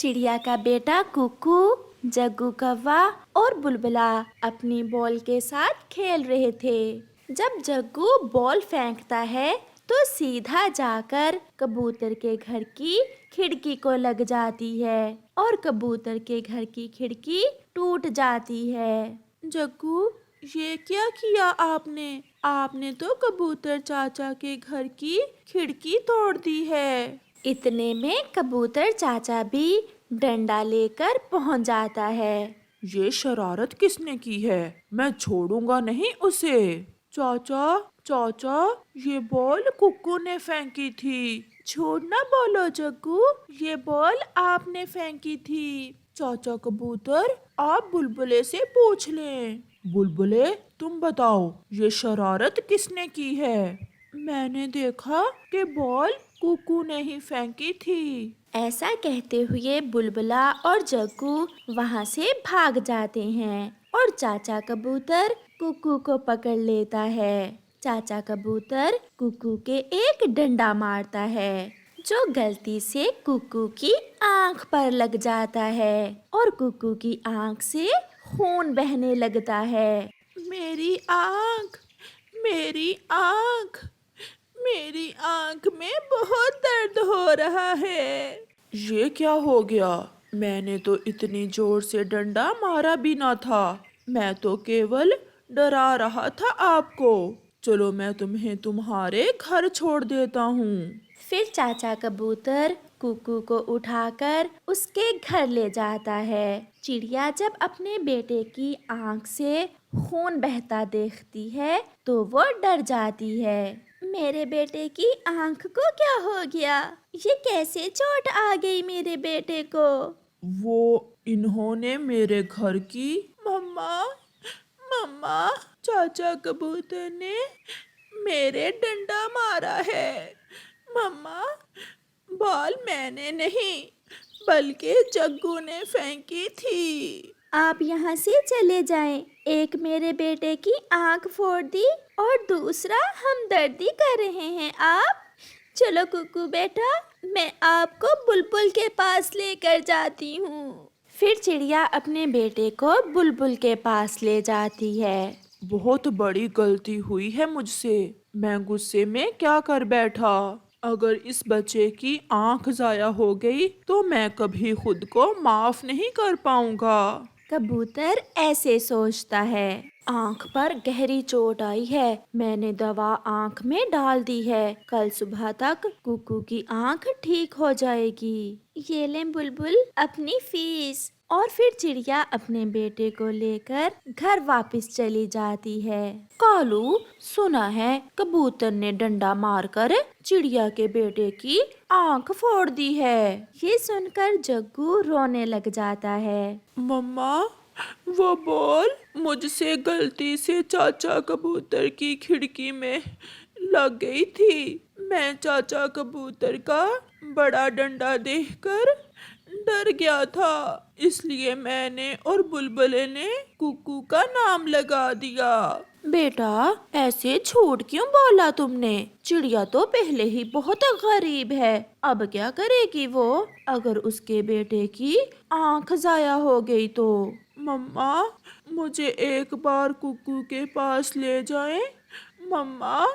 चिड़िया का बेटा कुकू, जग्गू कौवा और बुलबुला अपनी बॉल के साथ खेल रहे थे। जब जग्गू बॉल फेंकता है तो सीधा जाकर कबूतर के घर की खिड़की को लग जाती है और कबूतर के घर की खिड़की टूट जाती है। जग्गू, ये क्या किया आपने? आपने तो कबूतर चाचा के घर की खिड़की तोड़ दी है। इतने में कबूतर चाचा भी डंडा लेकर पहुंच जाता है। ये शरारत किसने की है? मैं छोड़ूंगा नहीं उसे। चाचा, चाचा, ये बॉल कुक्कू ने फेंकी थी। झूठ ना बोलो जग्गू, ये बॉल आपने फेंकी थी। चाचा कबूतर, आप बुलबुले से पूछ लें। बुलबुले, तुम बताओ, ये शरारत किसने की है? मैंने देखा कि बॉल कुक्कू ने ही फेंकी थी। ऐसा कहते हुए बुलबुला और जग्गू वहाँ से भाग जाते हैं और चाचा कबूतर कुक्कू को पकड़ लेता है। चाचा कबूतर कुक्कू के एक डंडा मारता है जो गलती से कुक्कू की आंख पर लग जाता है और कुक्कू की आंख से खून बहने लगता है। मेरी आंख, मेरी आंख, मेरी आंख में बहुत दर्द हो रहा है। ये क्या हो गया? मैंने तो इतनी जोर से डंडा मारा भी ना था। मैं तो केवल डरा रहा था आपको। चलो मैं तुम्हें तुम्हारे घर छोड़ देता हूँ। फिर चाचा कबूतर कुक्कू को उठाकर उसके घर ले जाता है। चिड़िया जब अपने बेटे की आंख से खून बहता देखती है तो वो डर जाती है। मेरे बेटे की आंख को क्या हो गया? ये कैसे चोट आ गई मेरे बेटे को? वो इन्होंने मेरे घर की मम्मा, मम्मा, चाचा कबूतर ने मेरे डंडा मारा है। मम्मा, बॉल मैंने नहीं बल्कि जग्गू ने फेंकी थी। आप यहाँ से चले जाएं। एक मेरे बेटे की आंख फोड़ दी और दूसरा हमदर्दी कर रहे हैं आप। चलो कुक्कू बेटा, मैं आपको बुलबुल के पास लेकर जाती हूँ। फिर चिड़िया अपने बेटे को बुलबुल के पास ले जाती है। बहुत बड़ी गलती हुई है मुझसे। मैं गुस्से में क्या कर बैठा। अगर इस बच्चे की आंख जाया हो गई तो मैं कभी खुद को माफ नहीं कर पाऊंगा। कबूतर ऐसे सोचता है। आंख पर गहरी चोट आई है। मैंने दवा आंख में डाल दी है। कल सुबह तक कुक्कू की आंख ठीक हो जाएगी। ये ले बुलबुल अपनी फीस। और फिर चिड़िया अपने बेटे को लेकर घर वापस चली जाती है। कालू, सुना है कबूतर ने डंडा मारकर चिड़िया के बेटे की आंख फोड़ दी है। ये सुनकर जग्गू रोने लग जाता है। मम्मा, वो बॉल मुझसे गलती से चाचा कबूतर की खिड़की में लग गई थी। मैं चाचा कबूतर का बड़ा डंडा देखकर डर गया था, इसलिए मैंने और बुलबुले ने कुक्कू का नाम लगा दिया। बेटा, ऐसे झूठ क्यों बोला तुमने? चिड़िया तो पहले ही बहुत गरीब है। अब क्या करेगी वो अगर उसके बेटे की आंख जाया हो गई तो? मम्मा, मुझे एक बार कुक्कू के पास ले जाएं। मम्मा,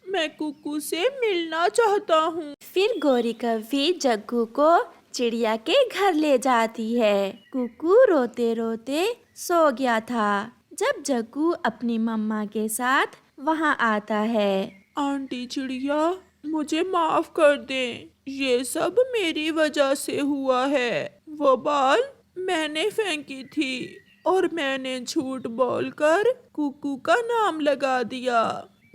मैं कुक्कू से मिलना चाहता हूँ। फिर गौरी कव्वी जग्गू को चिड़िया के घर ले जाती है। कुक्कू रोते रोते सो गया था जब जग्गू अपनी मम्मा के साथ वहाँ आता है। आंटी चिड़िया, मुझे माफ कर दें। ये सब मेरी वजह से हुआ है। वो बॉल मैंने फेंकी थी और मैंने झूठ बोलकर कुक्कू का नाम लगा दिया।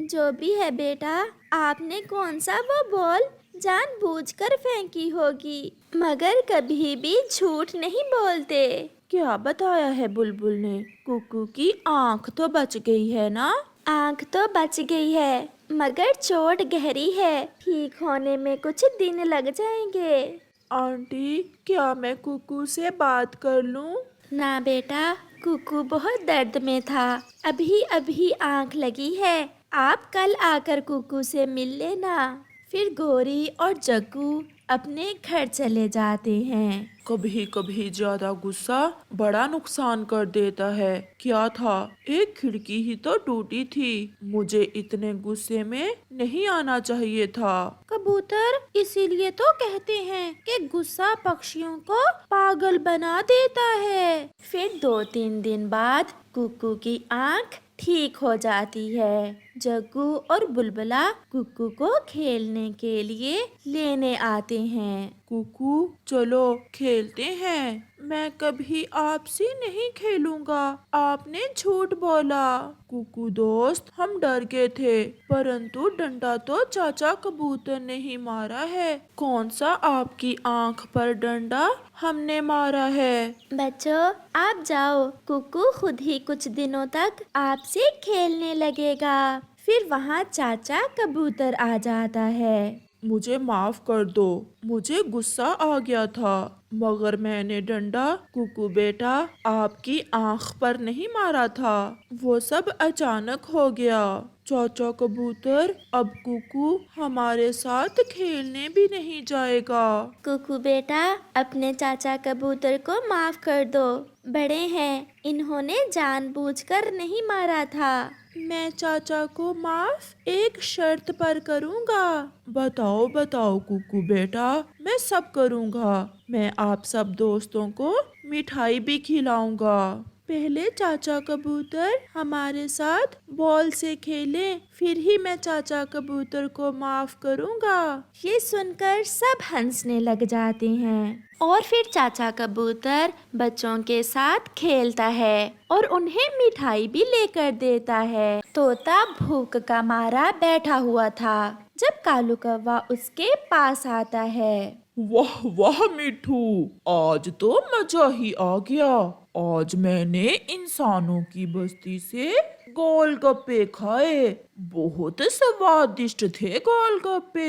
जो भी है बेटा, आपने कौन सा वो बॉल जानबूझकर फेंकी होगी, मगर कभी भी झूठ नहीं बोलते। क्या बताया है बुलबुल ने? कुक्कू की आंख तो बच गई है ना? आंख तो बच गई है मगर चोट गहरी है। ठीक होने में कुछ दिन लग जाएंगे। आंटी, क्या मैं कुक्कू से बात कर लूं? ना बेटा, कुक्कू बहुत दर्द में था। अभी अभी आंख लगी है। आप कल आकर कुक्कू से मिल लेना। फिर गौरी और जग्गू अपने घर चले जाते हैं। कभी कभी ज्यादा गुस्सा बड़ा नुकसान कर देता है। क्या था, एक खिड़की ही तो टूटी थी। मुझे इतने गुस्से में नहीं आना चाहिए था। कबूतर इसीलिए तो कहते हैं कि गुस्सा पक्षियों को पागल बना देता है। फिर 2-3 दिन बाद कुकू की आंख ठीक हो जाती है। जग्गू और बुलबुला कुकू को खेलने के लिए लेने आते हैं। कुकू, चलो खेलते हैं। मैं कभी आपसे नहीं खेलूंगा, आपने झूठ बोला। कुकू दोस्त, हम डर गए थे, परंतु डंडा तो चाचा कबूतर ने ही मारा है। कौन सा आपकी आंख पर डंडा हमने मारा है? बच्चों, आप जाओ, कुकू खुद ही कुछ दिनों तक आपसे खेलने लगेगा। फिर वहाँ चाचा कबूतर आ जाता है। मुझे माफ कर दो, मुझे गुस्सा आ गया था, मगर मैंने डंडा कुकू बेटा आपकी आंख पर नहीं मारा था। वो सब अचानक हो गया। चाचा कबूतर, अब कुकू हमारे साथ खेलने भी नहीं जाएगा। कुकू बेटा, अपने चाचा कबूतर को माफ कर दो। बड़े हैं, इन्होंने जानबूझकर नहीं मारा था। मैं चाचा को माफ एक शर्त पर करूँगा। बताओ बताओ कुकू बेटा, मैं सब करूँगा। मैं आप सब दोस्तों को मिठाई भी खिलाऊंगा। पहले चाचा कबूतर हमारे साथ बॉल से खेले, फिर ही मैं चाचा कबूतर को माफ करूँगा। ये सुनकर सब हंसने लग जाते हैं और फिर चाचा कबूतर बच्चों के साथ खेलता है और उन्हें मिठाई भी लेकर देता है। तोता भूख का मारा बैठा हुआ था जब कालू कौवा उसके पास आता है। वाह वाह मिठू, आज तो मजा ही आ गया। आज मैंने इंसानों की बस्ती से गोलगप्पे खाए। बहुत स्वादिष्ट थे गोलगप्पे।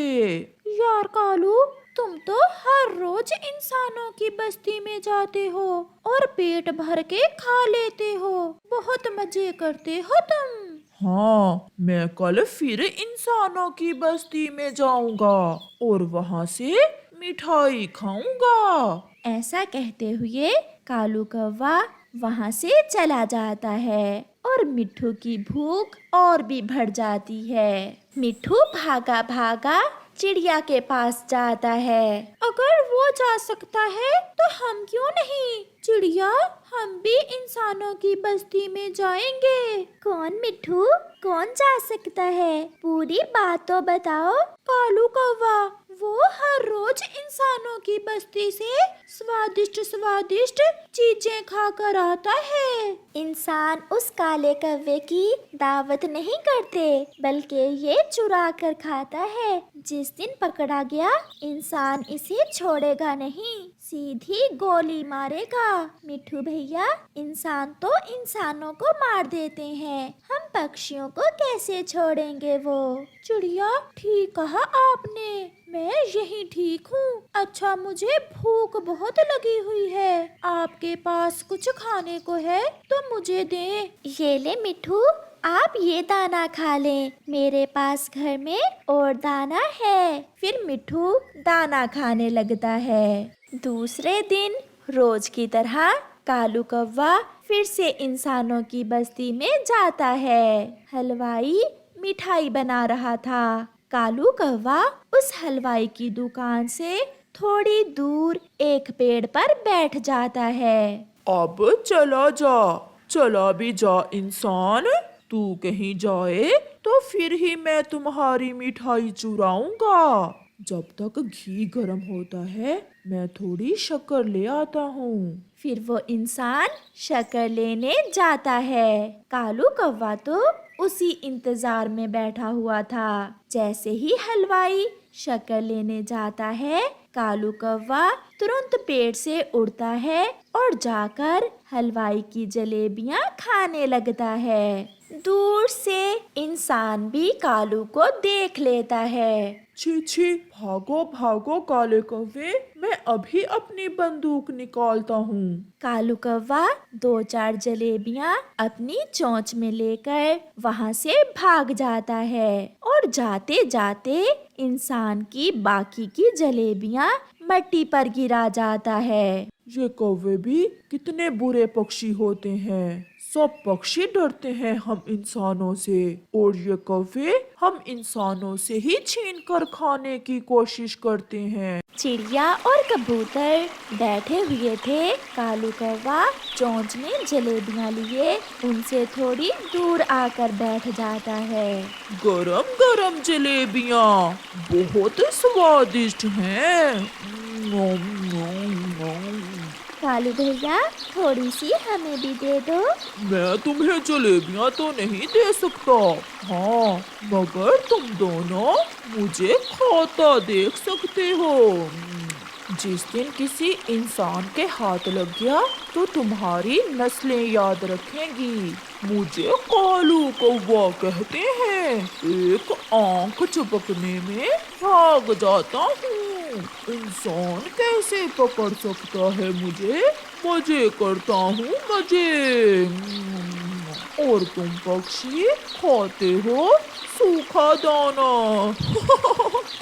यार कालू, तुम तो हर रोज इंसानों की बस्ती में जाते हो और पेट भर के खा लेते हो। बहुत मजे करते हो तुम। हाँ, मैं कल फिर इंसानों की बस्ती में जाऊंगा और वहाँ से मिठाई खाऊंगा। ऐसा कहते हुए कालू कौवा वहाँ से चला जाता है और मिट्ठू की भूख और भी बढ़ जाती है। मिट्ठू भागा भागा चिड़िया के पास जाता है। अगर वो जा सकता है तो हम क्यों नहीं? चिड़िया, हम भी इंसानों की बस्ती में जाएंगे। कौन मिट्ठू, कौन जा सकता है? पूरी बात तो बताओ। कालू कौवा, वो हर रोज इंसानों की बस्ती से स्वादिष्ट स्वादिष्ट चीजें खाकर आता है। इंसान उस काले कौवे की दावत नहीं करते, बल्कि ये चुरा कर खाता है। जिस दिन पकड़ा गया, इंसान इसे छोड़ेगा नहीं, सीधी गोली मारेगा। मिट्ठू भैया, इंसान तो इंसानों को मार देते हैं, हम पक्षियों को कैसे छोड़ेंगे? वो चिड़िया, ठीक कहा आपने, मैं यही ठीक हूँ। अच्छा, मुझे भूख बहुत लगी हुई है, आपके पास कुछ खाने को है तो मुझे दे। ये ले मिट्ठू, आप ये दाना खा लें, मेरे पास घर में और दाना है। फिर मिट्ठू दाना खाने लगता है। दूसरे दिन रोज की तरह कालू कौवा फिर से इंसानों की बस्ती में जाता है। हलवाई मिठाई बना रहा था। कालू कौवा उस हलवाई की दुकान से थोड़ी दूर एक पेड़ पर बैठ जाता है। अब चला भी जा इंसान, तू कहीं जाए तो फिर ही मैं तुम्हारी मिठाई चुराऊंगा। जब तक घी गर्म होता है, मैं थोड़ी शक्कर ले आता हूँ। फिर वो इंसान शक्कर लेने जाता है। कालू कौवा तो उसी इंतजार में बैठा हुआ था। जैसे ही हलवाई शक्कर लेने जाता है, कालू कौवा तुरंत पेड़ से उड़ता है और जाकर हलवाई की जलेबियां खाने लगता है। दूर से इंसान भी कालू को देख लेता है। छी छी, भागो भागो काले कौवे, मैं अभी अपनी बंदूक निकालता हूँ। कालू कौवा 2-4 जलेबियां अपनी चोंच में लेकर वहां से भाग जाता है और जाते जाते इंसान की बाकी की जलेबियां मट्टी पर गिरा जाता है। ये कौवे भी कितने बुरे पक्षी होते हैं। सब पक्षी डरते हैं हम इंसानों से, और ये कौवे हम इंसानों से ही छीन कर खाने की कोशिश करते हैं। चिड़िया और कबूतर बैठे हुए थे। कालू कौवा चोंच में जलेबियां लिए उनसे थोड़ी दूर आकर बैठ जाता है। गरम गरम जलेबियाँ बहुत स्वादिष्ट हैं। नोम, नोम, नोम। कालू भैया थोड़ी सी हमें भी दे दो। मैं तुम्हें जलेबियाँ तो नहीं दे सकता, हाँ, मगर तुम दोनों मुझे खाता देख सकते हो। जिस दिन किसी इंसान के हाथ लग गया तो तुम्हारी नस्लें याद रखेंगी। मुझे कालू कौवा कहते हैं। एक आंख झपकने में भाग जाता हूँ। इंसान कैसे पकड़ सकता है मुझे? मजे करता हूँ मजे। और तुम पक्षी खाते हो सूखा दाना।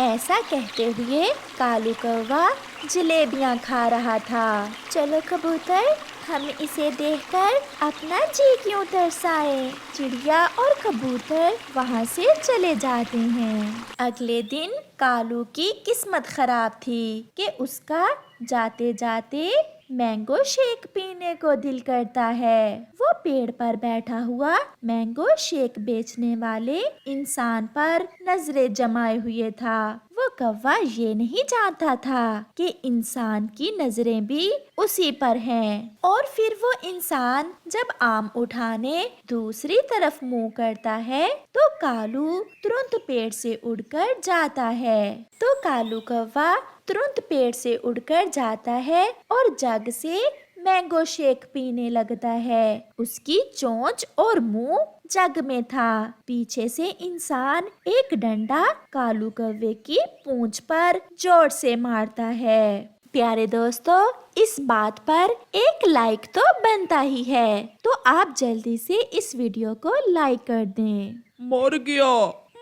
ऐसा कहते हुए कालू कौवा जलेबियां खा रहा था। चलो कबूतर, हम इसे देखकर अपना जी क्यों तरसाए। चिड़िया और कबूतर वहां से चले जाते हैं। अगले दिन कालू की किस्मत खराब थी कि उसका जाते जाते मैंगो शेक पीने को दिल करता है। वो पेड़ पर बैठा हुआ मैंगो शेक बेचने वाले इंसान पर नजरें जमाए हुए था। वो कौवा ये नहीं जानता था कि इंसान की नजरें भी उसी पर हैं। और फिर वो इंसान जब आम उठाने दूसरी तरफ मुंह करता है तो कालू तुरंत पेड़ से उड़कर जाता है। तो कालू कौवा तुरंत पेड़ से उड़कर जाता है और जग से मैंगो शेक पीने लगता है। उसकी चोंच और मुंह जग में था। पीछे से इंसान एक डंडा कालू कौवे की पूंछ पर जोर से मारता है। प्यारे दोस्तों, इस बात पर एक लाइक तो बनता ही है, तो आप जल्दी से इस वीडियो को लाइक कर दें। मर गया,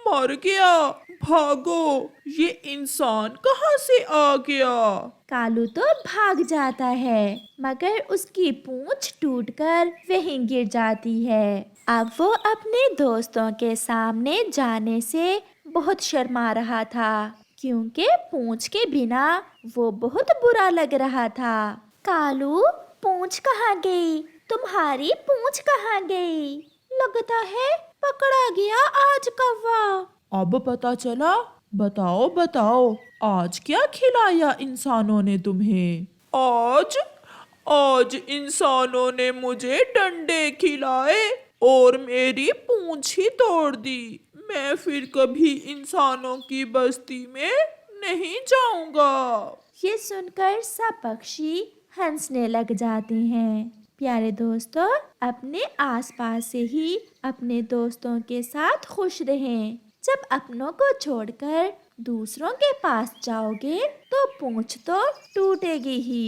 मर गया, भागो, ये इंसान कहाँ से आ गया? कालू तो भाग जाता है मगर उसकी पूंछ टूटकर वहीं गिर जाती है। अब वो अपने दोस्तों के सामने जाने से बहुत शर्मा रहा था क्योंकि पूंछ के बिना वो बहुत बुरा लग रहा था। कालू, पूंछ कहाँ गई? तुम्हारी पूंछ कहाँ गई? लगता है पकड़ा गया आज कौवा। अब पता चला? बताओ बताओ, आज क्या खिलाया इंसानों ने तुम्हें? आज इंसानों ने मुझे डंडे खिलाए और मेरी पूंछ ही तोड़ दी। मैं फिर कभी इंसानों की बस्ती में नहीं जाऊंगा। ये सुनकर सब पक्षी हंसने लग जाते हैं। प्यारे दोस्तों, अपने आसपास से ही अपने दोस्तों के साथ खुश रहें। जब अपनों को छोड़कर दूसरों के पास जाओगे तो पूंछ तो टूटेगी ही।